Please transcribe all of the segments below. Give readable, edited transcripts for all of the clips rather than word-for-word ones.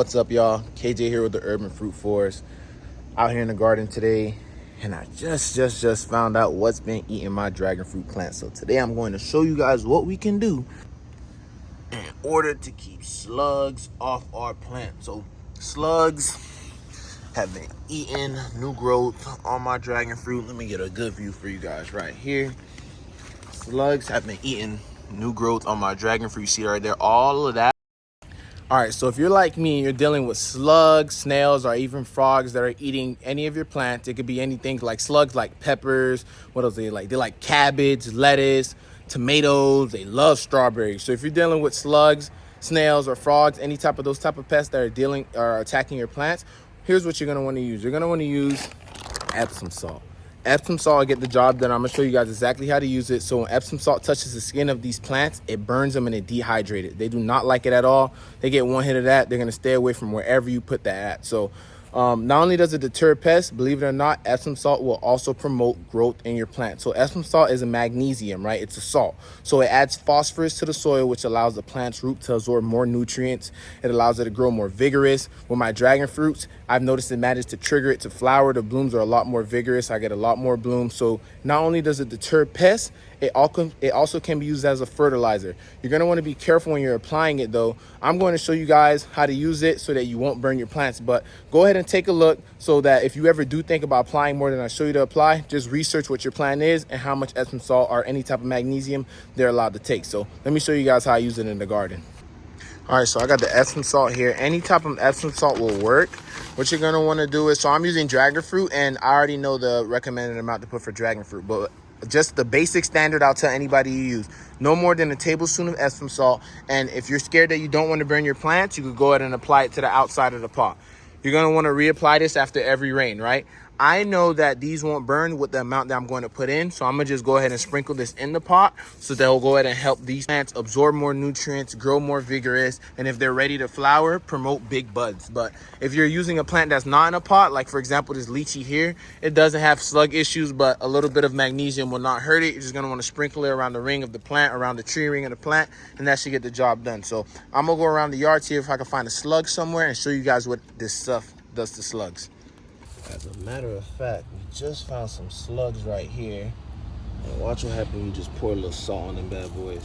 What's up, y'all? KJ here with the Urban Fruit Forest. Out here in the garden today, and I just found out what's been eating my dragon fruit plant. So today I'm going to show you guys what we can do in order to keep slugs off our plant. So slugs have been eating new growth on my dragon fruit. Let me get a good view for you guys right here. Slugs have been eating new growth on my dragon fruit. You see right there, all of that. All right, so if you're like me and you're dealing with slugs, snails, or even frogs that are eating any of your plants, it could be anything like slugs like peppers. What else they like? They like cabbage, lettuce, tomatoes. They love strawberries. So if you're dealing with slugs, snails, or frogs, any type of those type of pests that are attacking your plants, here's what you're gonna want to use. You're gonna want to use Epsom salt. Epsom salt will get the job done. I'm gonna show you guys exactly how to use it. So when Epsom salt touches the skin of these plants, it burns them and it dehydrates it. They do not like it at all. They get one hit of that, they're gonna stay away from wherever you put that at. So not only does it deter pests, believe it or not, Epsom salt will also promote growth in your plant. So Epsom salt is a magnesium, right? It's a salt. So it adds phosphorus to the soil, which allows the plant's root to absorb more nutrients. It allows it to grow more vigorous. With my dragon fruits, I've noticed it manages to trigger it to flower. The blooms are a lot more vigorous. I get a lot more bloom. So not only does it deter pests, it also can be used as a fertilizer. You're going to want to be careful when you're applying it though. I'm going to show you guys how to use it so that you won't burn your plants, but go ahead and take a look so that if you ever do think about applying more than I show you to apply, just research what your plant is and how much Epsom salt or any type of magnesium they're allowed to take. So let me show you guys how I use it in the garden. All right, so I got the Epsom salt here. Any type of Epsom salt will work. What you're going to want to do is, so I'm using dragon fruit and I already know the recommended amount to put for dragon fruit, but just the basic standard I'll tell anybody you use, no more than a tablespoon of Epsom salt. And if you're scared that you don't want to burn your plants, you could go ahead and apply it to the outside of the pot. You're going to want to reapply this after every rain, right? I know that these won't burn with the amount that I'm going to put in, so I'm going to just go ahead and sprinkle this in the pot so that will go ahead and help these plants absorb more nutrients, grow more vigorous, and if they're ready to flower, promote big buds. But if you're using a plant that's not in a pot, like for example this lychee here, it doesn't have slug issues, but a little bit of magnesium will not hurt it. You're just going to want to sprinkle it around the ring of the plant, around the tree ring of the plant, and that should get the job done. So I'm going to go around the yard, see if I can find a slug somewhere and show you guys what this stuff does to slugs. As a matter of fact, we just found some slugs right here. And watch what happens when you just pour a little salt on them bad boys.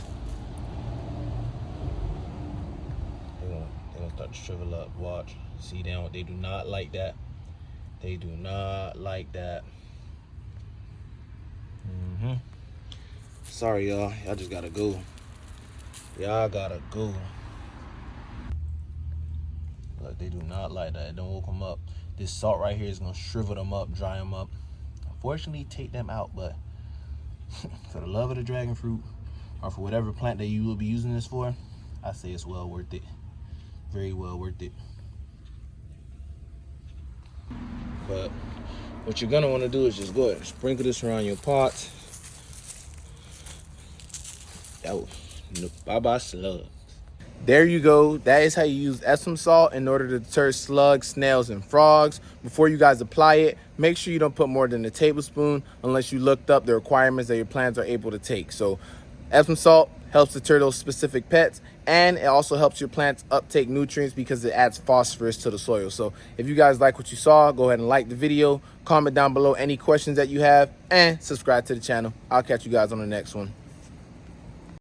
They're gonna start to shrivel up. Watch. See them? They do not like that. They do not like that. Sorry, y'all. Y'all just gotta go. Y'all gotta go. Look, they do not like that. Don't woke them up. This salt right here is gonna shrivel them up, dry them up. Unfortunately, take them out, but for the love of the dragon fruit, or for whatever plant that you will be using this for, I say it's well worth it. Very well worth it. But what you're gonna wanna do is just go ahead and sprinkle this around your pots. Bye-bye slugs. There you go. That is how you use Epsom salt in order to deter slugs, snails, and frogs. Before you guys apply it, make sure you don't put more than a tablespoon unless you looked up the requirements that your plants are able to take. So Epsom salt helps deter those specific pests, and it also helps your plants uptake nutrients because it adds phosphorus to the soil. So if you guys like what you saw, go ahead and like the video, comment down below any questions that you have, and subscribe to the channel. I'll catch you guys on the next one.